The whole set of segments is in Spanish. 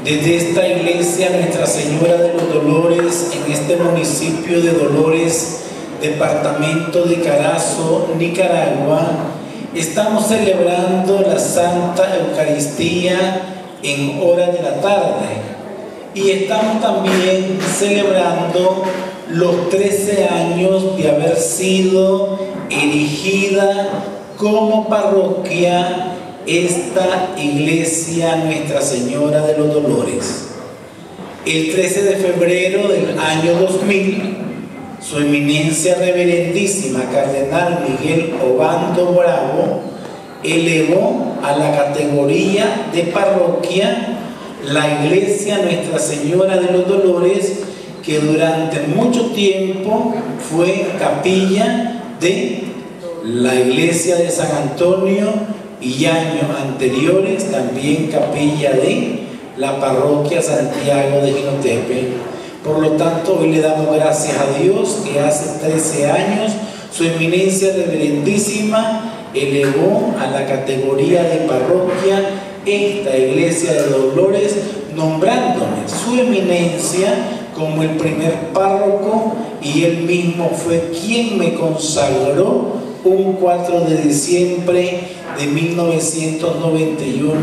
Desde esta iglesia Nuestra Señora de los Dolores, en este municipio de Dolores, departamento de Carazo, Nicaragua, estamos celebrando la Santa Eucaristía en hora de la tarde y estamos también celebrando los 13 años de haber sido erigida como parroquia esta iglesia Nuestra Señora de los Dolores. El 13 de febrero del año 2000, Su Eminencia Reverendísima Cardenal Miguel Obando Bravo elevó a la categoría de parroquia la iglesia Nuestra Señora de los Dolores, que durante mucho tiempo fue capilla de la iglesia de San Antonio y años anteriores también capilla de la parroquia Santiago de Jinotepe. Por lo tanto, hoy le damos gracias a Dios que hace 13 años Su Eminencia Reverendísima elevó a la categoría de parroquia esta iglesia de Dolores, nombrándome Su Eminencia como el primer párroco, y él mismo fue quien me consagró un 4 de diciembre de 1991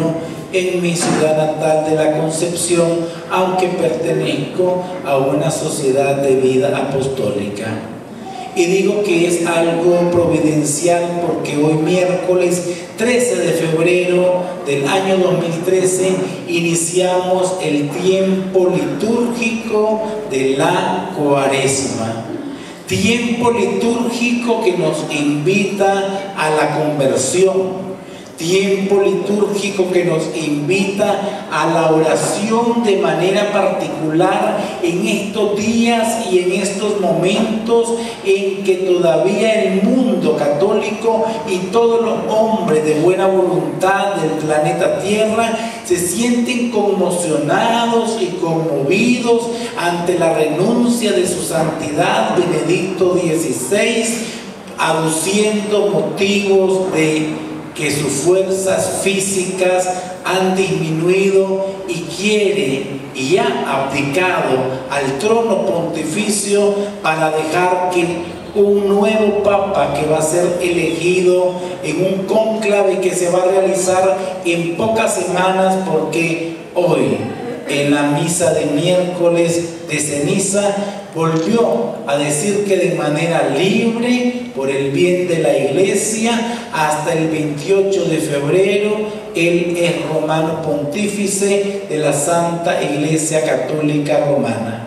en mi ciudad natal de La Concepción, aunque pertenezco a una sociedad de vida apostólica. Y digo que es algo providencial porque hoy miércoles 13 de febrero del año 2013 iniciamos el tiempo litúrgico de la Cuaresma. Tiempo litúrgico que nos invita a la conversión. Tiempo litúrgico que nos invita a la oración de manera particular en estos días y en estos momentos en que todavía el mundo católico y todos los hombres de buena voluntad del planeta Tierra se sienten conmocionados y conmovidos ante la renuncia de su santidad Benedicto XVI, aduciendo motivos de que sus fuerzas físicas han disminuido y quiere y ha abdicado al trono pontificio para dejar que un nuevo papa, que va a ser elegido en un cónclave que se va a realizar en pocas semanas, porque hoy en la misa de miércoles de ceniza volvió a decir que de manera libre, por el bien de la iglesia, hasta el 28 de febrero, él es romano pontífice de la Santa Iglesia Católica Romana.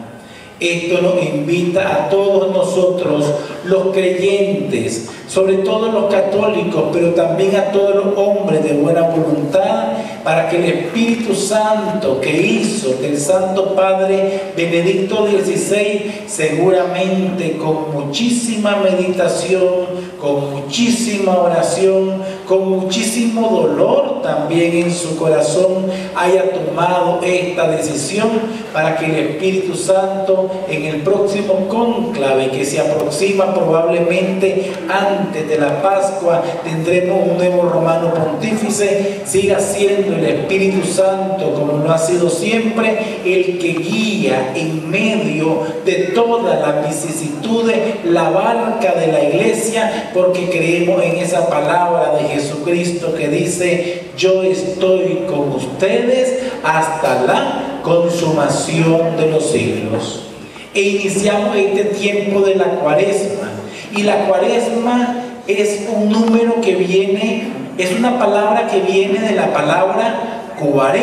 Esto nos invita a todos nosotros, los creyentes, sobre todo los católicos, pero también a todos los hombres de buena voluntad, para que el Espíritu Santo que hizo que el Santo Padre Benedicto XVI, seguramente con muchísima meditación, con muchísima oración, con muchísimo dolor también en su corazón, haya tomado esta decisión, para que el Espíritu Santo en el próximo cónclave que se aproxima probablemente antes de la Pascua, tendremos un nuevo romano pontífice, siga siendo el Espíritu Santo, como lo ha sido siempre, el que guía en medio de todas las vicisitudes la barca de la iglesia, porque creemos en esa palabra de Jesucristo que dice: yo estoy con ustedes hasta la consumación de los siglos. E iniciamos este tiempo de la Cuaresma, y la Cuaresma es un número que viene, es una palabra que viene de la palabra 40,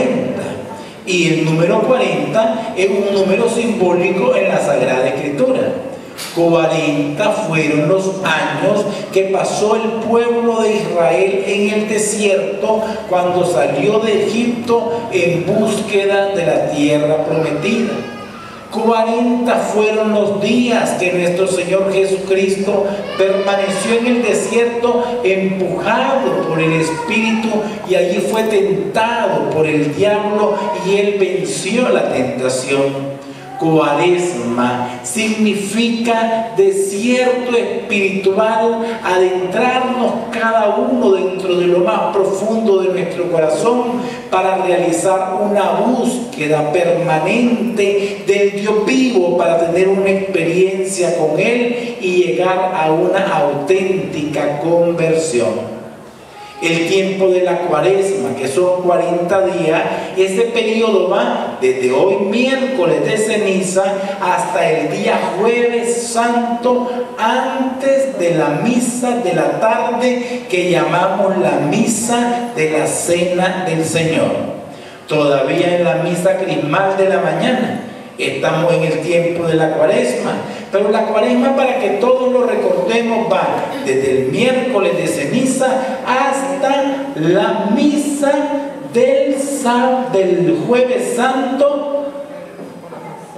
y el número 40 es un número simbólico en la Sagrada Escritura. 40 fueron los años que pasó el pueblo de Israel en el desierto cuando salió de Egipto en búsqueda de la tierra prometida. 40 fueron los días que nuestro Señor Jesucristo permaneció en el desierto, empujado por el Espíritu, y allí fue tentado por el diablo y él venció la tentación. Cuaresma significa desierto espiritual, adentrarnos cada uno dentro de lo más profundo de nuestro corazón para realizar una búsqueda permanente del Dios vivo, para tener una experiencia con Él y llegar a una auténtica conversión. El tiempo de la Cuaresma, que son 40 días, ese periodo va desde hoy miércoles de ceniza hasta el día jueves santo, antes de la misa de la tarde, que llamamos la misa de la Cena del Señor. Todavía en la misa crismal de la mañana estamos en el tiempo de la Cuaresma, pero la Cuaresma, para que todos lo recordemos, va desde el miércoles de ceniza hasta la misa del jueves santo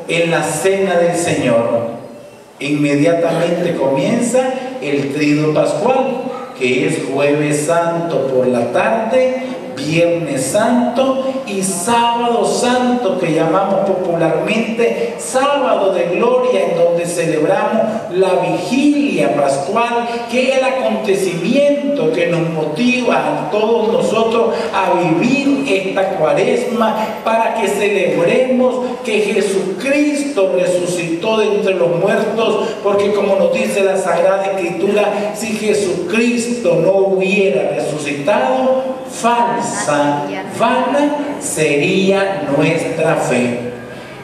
en la Cena del Señor. Inmediatamente comienza el Triduo Pascual, que es jueves santo por la tarde, Viernes Santo y Sábado Santo, que llamamos popularmente Sábado de Gloria, en donde celebramos la vigilia pascual, que es el acontecimiento que nos motiva a todos nosotros a vivir esta Cuaresma, para que celebremos que Jesucristo resucitó de entre los muertos, porque como nos dice la Sagrada Escritura, si Jesucristo no hubiera resucitado, vana sería nuestra fe.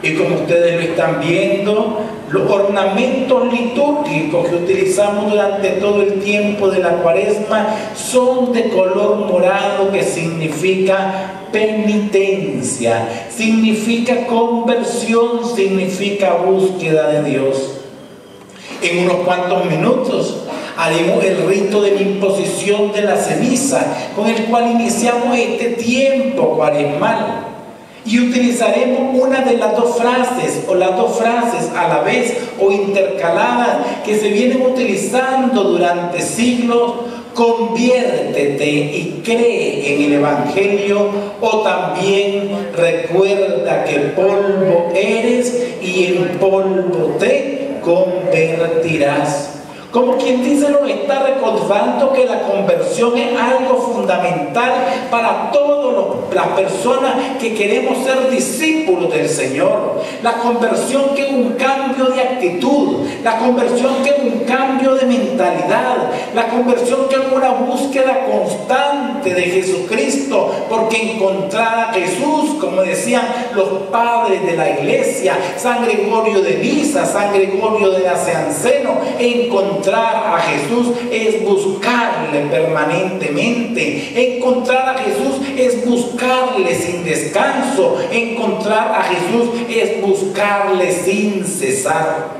Y como ustedes lo están viendo, los ornamentos litúrgicos que utilizamos durante todo el tiempo de la Cuaresma son de color morado, que significa penitencia, significa conversión, significa búsqueda de Dios. En unos cuantos minutos haremos el rito de la imposición de la ceniza, con el cual iniciamos este tiempo cuaresmal. Y utilizaremos una de las dos frases, o las dos frases a la vez o intercaladas, que se vienen utilizando durante siglos: conviértete y cree en el Evangelio, o también recuerda que polvo eres y en polvo te convertirás. Como quien dice, nos está recordando que la conversión es algo fundamental para todas las personas que queremos ser discípulos del Señor. La conversión, que es un cambio de actitud, la conversión, que es un cambio de mentalidad, la conversión, que es una búsqueda constante de Jesucristo, porque encontrar a Jesús, como decían los padres de la iglesia, San Gregorio de Niza, San Gregorio de Nacianceno, encontrar a Jesús es buscarle permanentemente. Encontrar a Jesús es buscarle sin descanso. Encontrar a Jesús es buscarle sin cesar.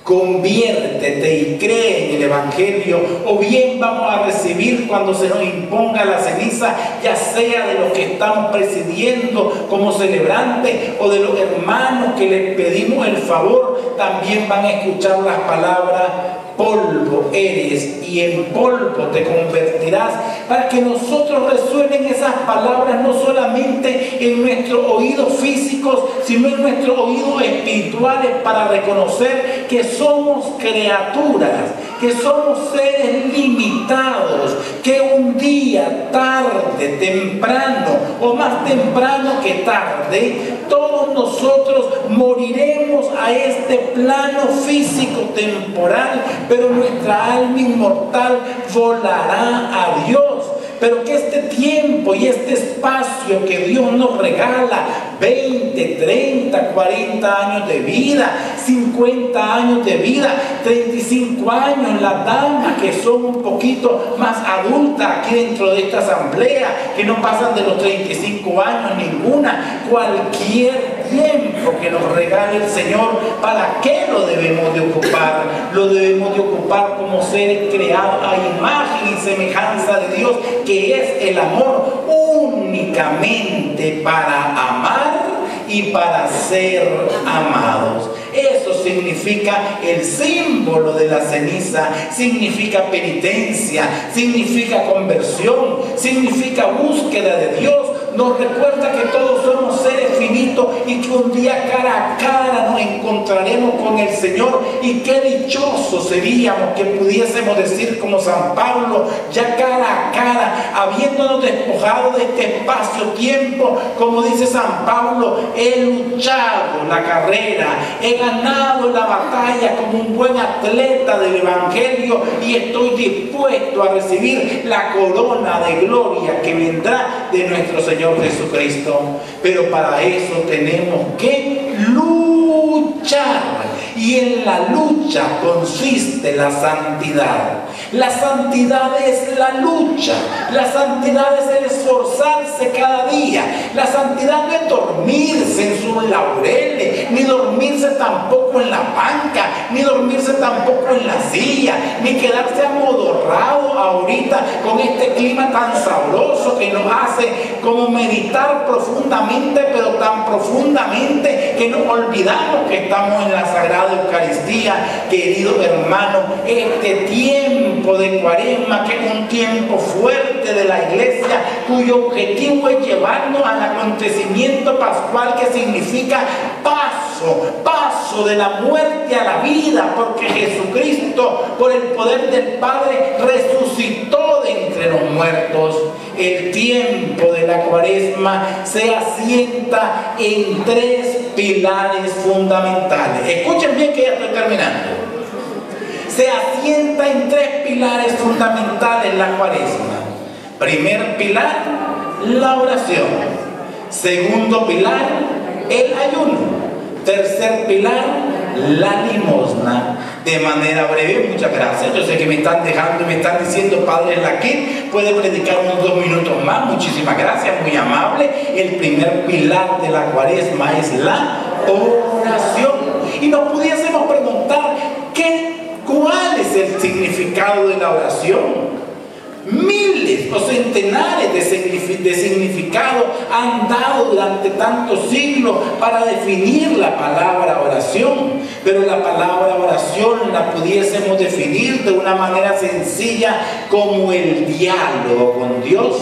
Conviértete y cree en el Evangelio, o bien vamos a recibir cuando se nos imponga la ceniza, ya sea de los que estamos presidiendo como celebrantes o de los hermanos que les pedimos el favor, también van a escuchar las palabras: polvo eres y en polvo te convertirás, para que nosotros resuenen esas palabras no solamente en nuestros oídos físicos, sino en nuestros oídos espirituales, para reconocer que somos criaturas, que somos seres limitados, que un día, tarde, temprano, o más temprano que tarde, todos nosotros moriremos a este plano físico temporal, pero nuestra alma inmortal volará a Dios. Pero que este tiempo y este espacio que Dios nos regala, 20, 30, 40 años de vida, 50 años de vida, 35 años, las damas que son un poquito más adultas aquí dentro de esta asamblea, que no pasan de los 35 años ninguna, cualquier tiempo que nos regale el Señor, ¿para qué lo debemos de ocupar? Lo debemos de ocupar como seres creados a imagen y semejanza de Dios, que es el amor, únicamente para amar y para ser amados. Eso significa el símbolo de la ceniza, significa penitencia, significa conversión, significa búsqueda de Dios. Nos recuerda que todos somos seres finitos y que un día cada cara a cara nos encontraremos con el Señor, y qué dichosos seríamos que pudiésemos decir como San Pablo, ya cara a cara, habiéndonos despojado de este espacio-tiempo, como dice San Pablo, he luchado la carrera, he ganado la batalla como un buen atleta del Evangelio, y estoy dispuesto a recibir la corona de gloria que vendrá de nuestro Señor Jesucristo. Pero para eso tenemos que luchar, y en la lucha consiste la santidad. La santidad es la lucha, la santidad es el esforzarse cada día. La santidad no es dormirse en sus laureles, ni dormirse tampoco en la banca, ni dormirse tampoco en la silla, ni quedarse amodorrado ahorita con este clima tan sabroso que nos hace como meditar profundamente, pero tan profundamente que nos olvidamos que estamos en la Sagrada Eucaristía. Querido hermano, este tiempo de Cuaresma, que es un tiempo fuerte de la Iglesia, cuyo objetivo es llevarnos al acontecimiento pascual, que significa paso de la muerte a la vida, porque Jesucristo, por el poder del Padre, resucitó de entre los muertos. El tiempo de la Cuaresma se asienta en tres pilares fundamentales. Escuchen bien que ya estoy terminando. Se asienta en tres pilares fundamentales la Cuaresma. Primer pilar, la oración. Segundo pilar, el ayuno. Tercer pilar, la limosna. De manera breve, muchas gracias. Yo sé que me están dejando y me están diciendo, Padre Laquín, puede predicar unos 2 minutos más. Muchísimas gracias, muy amable. El primer pilar de la Cuaresma es la oración. Y nos pudiésemos preguntar, ¿cuál es el significado de la oración? Miles o centenares de significados han dado durante tantos siglos para definir la palabra oración, pero la palabra oración la pudiésemos definir de una manera sencilla como el diálogo con Dios.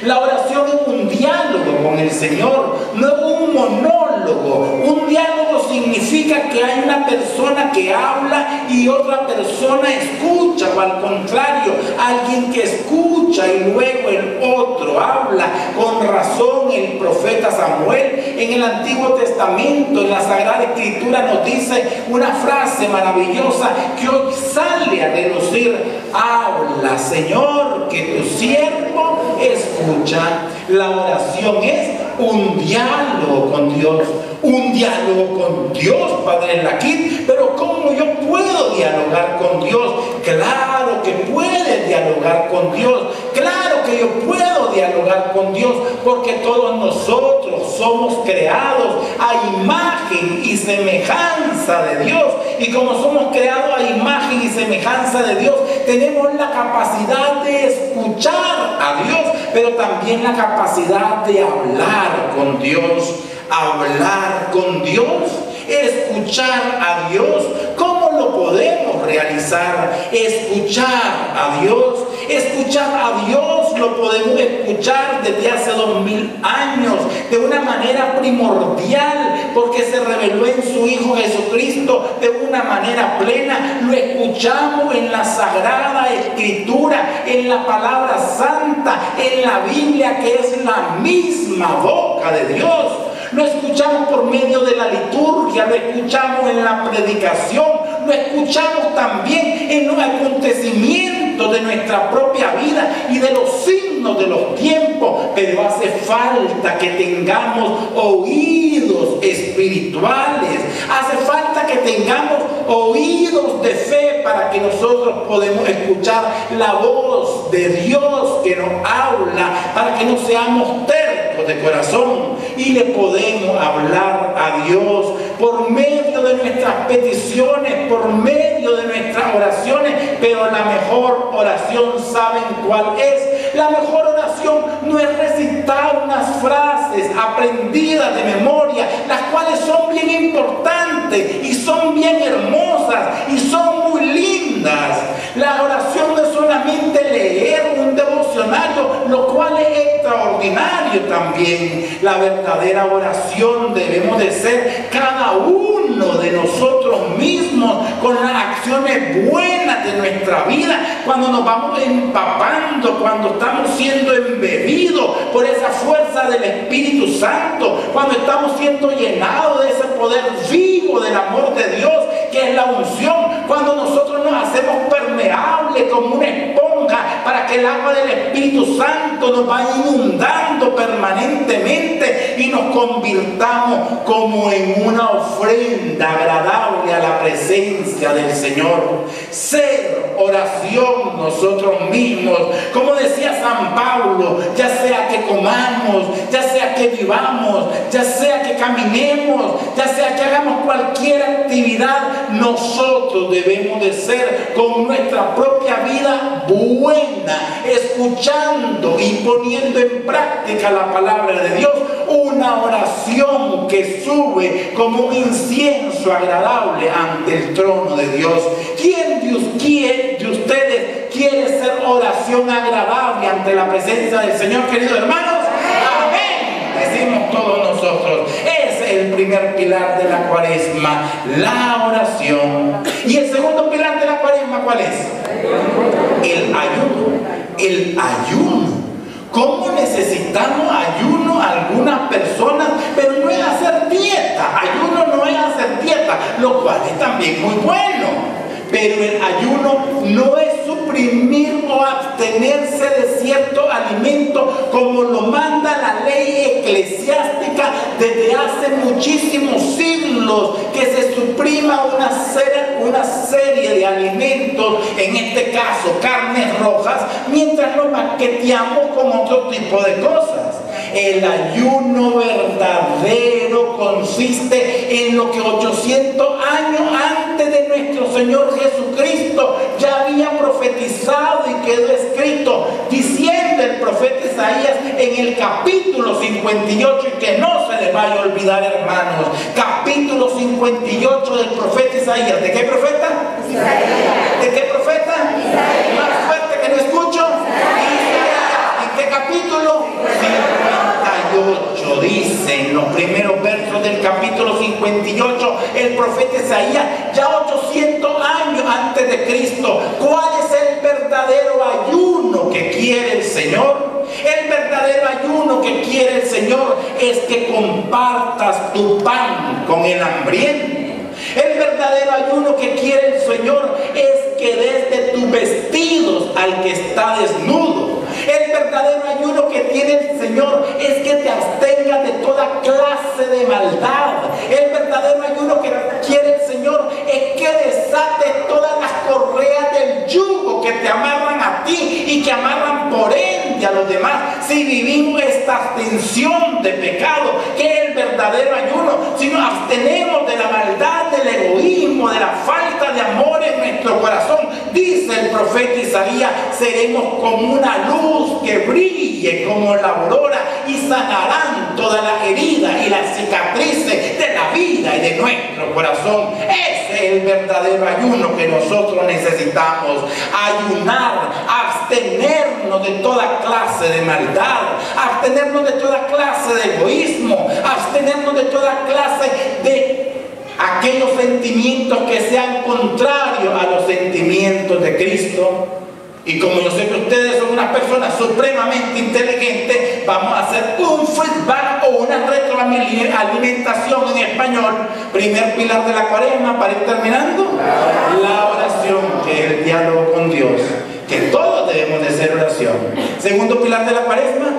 La oración es un diálogo con el Señor, no es un monólogo. Un diálogo significa que hay una persona que habla y otra persona escucha, o al contrario, alguien que escucha y luego el otro habla. Con razón el profeta Samuel en el Antiguo Testamento, en la Sagrada Escritura, nos dice una frase maravillosa que hoy sale a relucir: habla, Señor, que tu siervo escucha. La oración es un diálogo con Dios. Un diálogo con Dios, Padre Laquín. Pero ¿cómo yo puedo dialogar con Dios? Claro que puedes dialogar con Dios. Claro que yo puedo dialogar con Dios, porque todos nosotros somos creados a imagen y semejanza de Dios. Y como somos creados a imagen y semejanza de Dios, tenemos la capacidad de escuchar a Dios, pero también la capacidad de hablar con Dios. Hablar con Dios, escuchar a Dios. ¿Cómo lo podemos realizar? Escuchar a Dios. Escuchar a Dios lo podemos escuchar desde hace 2000 años de una manera primordial, porque se reveló en su Hijo Jesucristo de una manera plena. Lo escuchamos en la Sagrada Escritura, en la palabra santa, en la Biblia, que es la misma boca de Dios. Lo escuchamos por medio de la liturgia, lo escuchamos en la predicación, lo escuchamos también en los acontecimientos de nuestra propia vida y de los signos de los tiempos. Pero hace falta que tengamos oídos espirituales, hace falta que tengamos oídos de fe para que nosotros podamos escuchar la voz de Dios que nos habla, para que no seamos tercos de corazón y le podemos hablar a Dios por medio de nuestras peticiones, por medio de nuestras oraciones. Pero la mejor oración, ¿saben cuál es? La mejor oración no es recitar unas frases aprendidas de memoria, las cuales son bien importantes y son bien hermosas y son muy lindas. La oración no es solamente leer un devocionario, lo cual es extraordinario. necesario también. La verdadera oración debemos de ser cada uno de nosotros mismos, con las acciones buenas de nuestra vida, cuando nos vamos empapando, cuando estamos siendo embebidos por esa fuerza del Espíritu Santo, cuando estamos siendo llenados de ese poder vivo del amor de Dios, que es la unción, cuando nosotros nos hacemos permeables como una esponja para que el agua del Espíritu Santo nos vaya inundando permanentemente y nos convirtamos como en una ofrenda agradable a la presencia del Señor. Ser oración nosotros mismos, como decía San Pablo, ya sea que comamos, ya sea que vivamos, ya sea que caminemos, ya sea que hagamos cualquier actividad, nosotros debemos de ser con nuestra propia vida buena, escuchando y poniendo en práctica la palabra de Dios, una oración que sube como un incienso agradable ante el trono de Dios. ¿Quién de ustedes quiere ser oración agradable ante la presencia del Señor, queridos hermanos? Amén, decimos todos nosotros. Ese es el primer pilar de la Cuaresma, la oración. Y el segundo pilar de la Cuaresma, ¿cuál es? El ayuno. El ayuno. ¿Cómo necesitamos ayuno algunas personas? Pero no es hacer dieta. Ayuno no es hacer dieta, lo cual es también muy bueno. Pero el ayuno no es suprimir o abstenerse de cierto alimento como lo manda la ley eclesiástica desde hace muchísimos siglos, que se suprima una serie de alimentos, en este caso carnes rojas, mientras lo maqueteamos con otro tipo de cosas. El ayuno verdadero consiste en lo que 800 años antes de nuestro Señor Jesucristo ya había profetizado y quedó escrito, diciendo el profeta Isaías en el capítulo 58, y que no se les vaya a olvidar, hermanos, capítulo 58 del profeta Isaías. ¿De qué profeta? Isaías. ¿De qué profeta? Isaías. Más fuerte que lo escucho. Isaías. ¿En qué capítulo? 58, dicen los primeros versos del capítulo 58, el profeta Isaías, ya 800 años antes de Cristo. ¿Cuál es el verdadero ayuno que quiere el Señor? El verdadero ayuno que quiere el Señor es que compartas tu pan con el hambriento. El verdadero ayuno que quiere el Señor es que des de tus vestidos al que está desnudo. El verdadero ayuno que tiene el Señor es que te abstengas de toda clase de maldad. El verdadero ayuno que quiere el Señor es que desates todas las correas del yugo que te amarran a ti y que amarran por ende a los demás. Si vivimos esta abstención de pecado, que es el verdadero ayuno, si nos abstenemos de la maldad, del egoísmo, de la falta de amor en nuestro corazón, dice el profeta Isaías, seremos como una luz que brille como la aurora y sanarán todas las heridas y las cicatrices de la vida y de nuestro corazón. Ese es el verdadero ayuno que nosotros necesitamos. Ayunar, abstenernos de toda clase de maldad, abstenernos de toda clase de egoísmo, abstenernos de toda clase de aquellos sentimientos que sean contrarios a los sentimientos de Cristo. Y como yo sé que ustedes son unas personas supremamente inteligentes, vamos a hacer un feedback o una retroalimentación en español. Primer pilar de la Cuaresma, para ir terminando, la oración, que es el diálogo con Dios, que todos debemos de ser oración. Segundo pilar de la Cuaresma,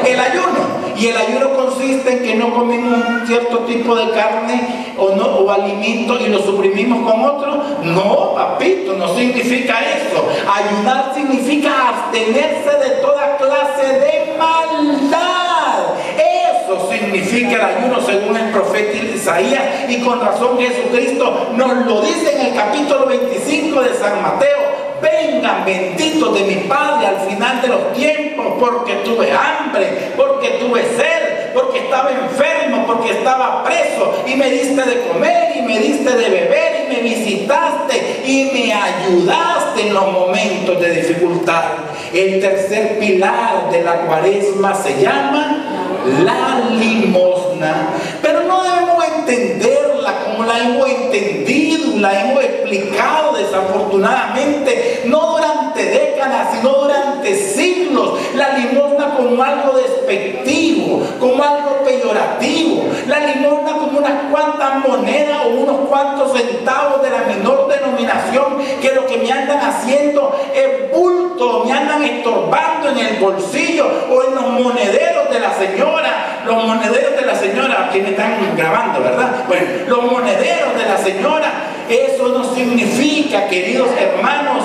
el ayuno. Y el ayuno consiste en que no comemos un cierto tipo de carne o alimento y lo suprimimos con otro. No, papito, no significa eso. Ayunar significa abstenerse de toda clase de maldad. Eso significa el ayuno según el profeta Isaías, y con razón Jesucristo nos lo dice en el capítulo 25 de San Mateo. Vengan benditos de mi Padre al final de los tiempos, porque tuve hambre, porque tuve sed, porque estaba enfermo, porque estaba preso, y me diste de comer y me diste de beber, y me visitaste y me ayudaste en los momentos de dificultad. El tercer pilar de la cuaresma se llama la limosna. Pero no debemos entenderla como la hemos entendido, la hemos explicado desafortunadamente, no durante décadas, sino durante siglos. La limosna como algo despectivo, como algo peyorativo. La limosna como unas cuantas monedas o unos cuantos centavos de la menor denominación, que lo que me andan haciendo es bulto, me andan estorbando en el bolsillo o en los monederos de la señora. Los monederos de la señora, que me están grabando, ¿verdad? Bueno, los monederos de la señora. Eso no significa, queridos hermanos,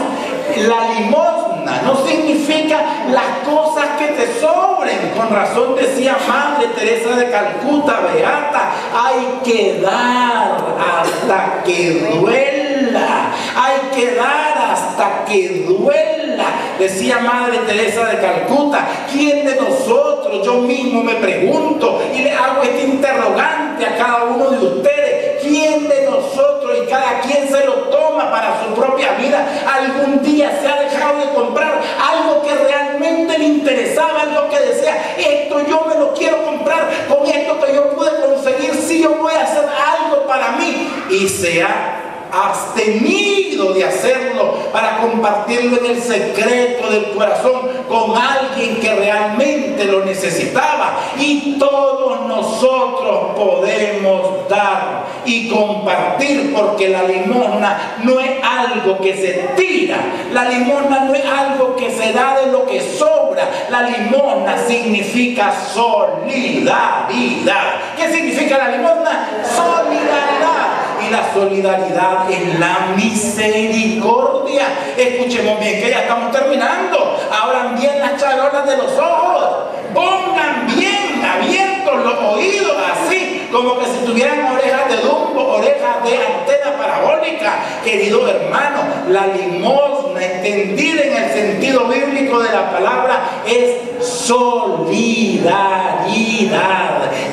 la limosna no significa las cosas que te sobren. Con razón decía Madre Teresa de Calcuta, beata, hay que dar hasta que duela, hay que dar hasta que duela, decía Madre Teresa de Calcuta. ¿Quién de nosotros, yo mismo me pregunto y le hago este interrogante a cada uno de ustedes, quién de nosotros, y cada quien se lo toma para su propia vida, algún día se ha dejado de comprar algo que realmente le interesaba, algo que decía, esto yo me lo quiero comprar, con esto que yo pude conseguir, sí, yo voy a hacer algo para mí, y se ha abstenido de hacerlo para compartirlo en el secreto del corazón con alguien que realmente lo necesitaba? Y todos nosotros podemos dar y compartir, porque la limosna no es algo que se tira, la limosna no es algo que se da de lo que sobra. La limosna significa solidaridad. ¿Qué significa la limosna? Solidaridad. Y la solidaridad es la misericordia. Escuchemos bien que ya estamos terminando. Abran bien las charolas de los ojos, pongan bien abiertos los oídos, así como que si tuvieran orejas de Dumbo, orejas de antena parabólica. Querido hermano, la limosna, entendida en el sentido bíblico de la palabra, es solidaridad,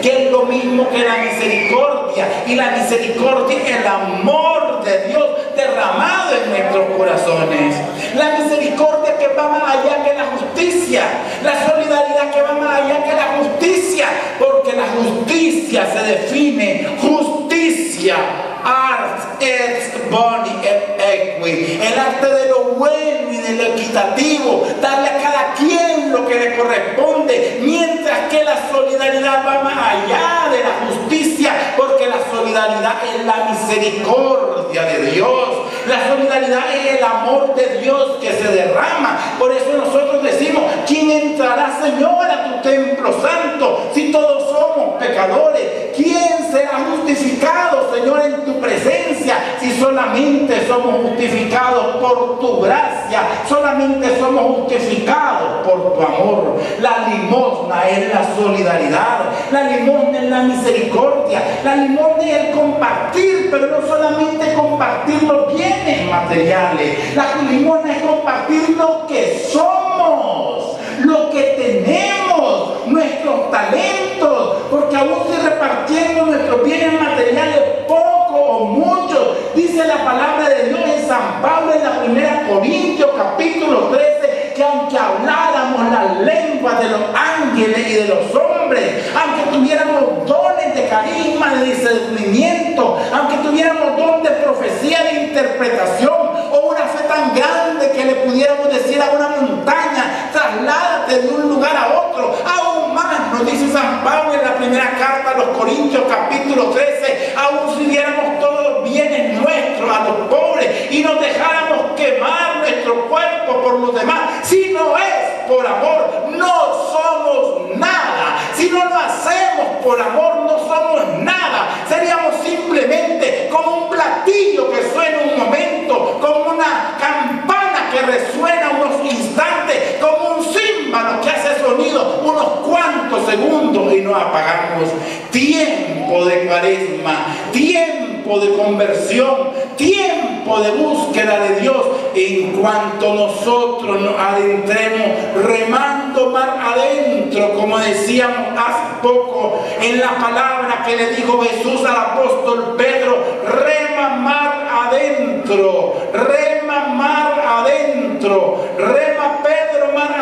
que es lo mismo que la misericordia. Y la misericordia es el amor de Dios derramado en nuestros corazones. La misericordia que va más allá que la justicia. La solidaridad que va más allá que la justicia. Porque la justicia se define, justicia, art et boni et equi, el arte de lo bueno y de lo equitativo, darle a cada quien lo que le corresponde, mientras que la solidaridad va más allá de la justicia, porque la solidaridad es la misericordia de Dios. La solidaridad es el amor de Dios que se derrama. Por eso nosotros decimos, ¿quién entrará, Señor, a tu templo santo si todos somos pecadores? ¿Quién será justificado, Señor, en tu presencia si solamente somos justificados por tu gracia, solamente somos justificados por tu amor? La limosna es la solidaridad, la limosna es la misericordia, la limosna es el compartir, pero no solamente compartir los bienes materiales. La limosna es compartir lo que somos, lo que tenemos, nuestros talentos, porque aún si repartiendo nuestros bienes materiales, poco o mucho, dice la palabra de Dios en San Pablo en la 1 Corintios capítulo 13, que aunque habláramos las lenguas de los ángeles y de los hombres, aunque tuviéramos dones de carisma, de discernimiento, aunque tuviéramos don de profecía, de interpretación, o una fe tan grande que le pudiéramos decir a una montaña, trasládate de un lugar a otro, aún más nos dice San Pablo en la primera carta a los Corintios capítulo 13, aún si diéramos todos los bienes nuestros a los pobres y nos dejáramos quemar nuestro cuerpo por los demás, si no es por amor, no somos nada. Si no lo hacemos por amor, no somos nada. Seríamos simplemente como un platillo que suena un momento, como una campana que resuena unos instantes, como un címbalo que hace sonido unos cuantos segundos y nos apagamos. Tiempo de cuaresma, tiempo de conversión, tiempo de búsqueda de Dios. En cuanto nosotros nos adentremos remando mar adentro, como decíamos hace poco en la palabra que le dijo Jesús al apóstol Pedro, rema mar adentro, rema mar adentro, rema Pedro mar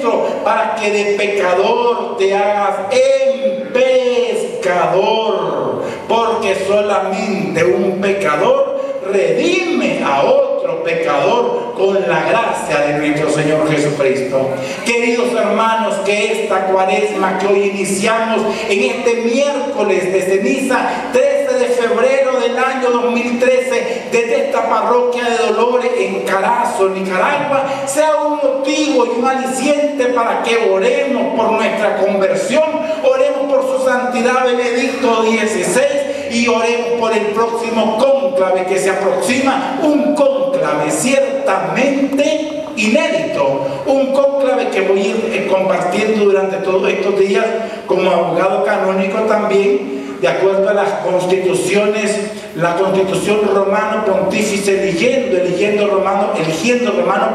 encuentro para que de pecador te hagas en pescador, porque solamente un pecador redime a otro pecador con la gracia de nuestro Señor Jesucristo. Queridos hermanos, que esta cuaresma que hoy iniciamos en este miércoles de ceniza, 13 de febrero del año 2013, desde esta parroquia de Dolores en Carazo, Nicaragua, sea un motivo y un aliciente para que oremos por nuestra conversión, oremos por su santidad Benedicto XVI, y oremos por el próximo cónclave que se aproxima, un cónclave ciertamente inédito, un cónclave que voy a ir compartiendo durante todos estos días como abogado canónico también, de acuerdo a las constituciones, la constitución romano pontífice, eligiendo romano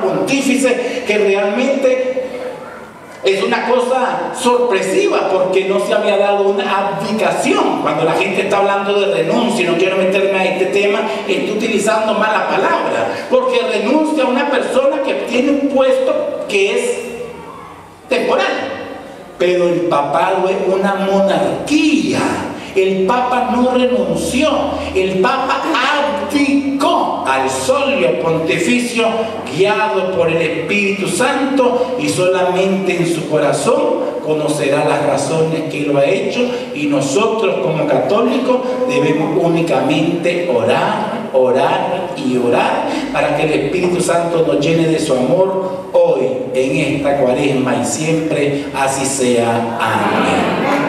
pontífice, que realmente es una cosa sorpresiva, porque no se había dado una abdicación. Cuando la gente está hablando de renuncia, y no quiero meterme a este tema, estoy utilizando mala palabra, porque renuncia a una persona que tiene un puesto que es temporal. Pero el papado es una monarquía. El Papa no renunció, el Papa abdicó al solio pontificio guiado por el Espíritu Santo, y solamente en su corazón conocerá las razones que lo ha hecho, y nosotros como católicos debemos únicamente orar, orar y orar para que el Espíritu Santo nos llene de su amor hoy, en esta cuaresma y siempre, así sea. Amén.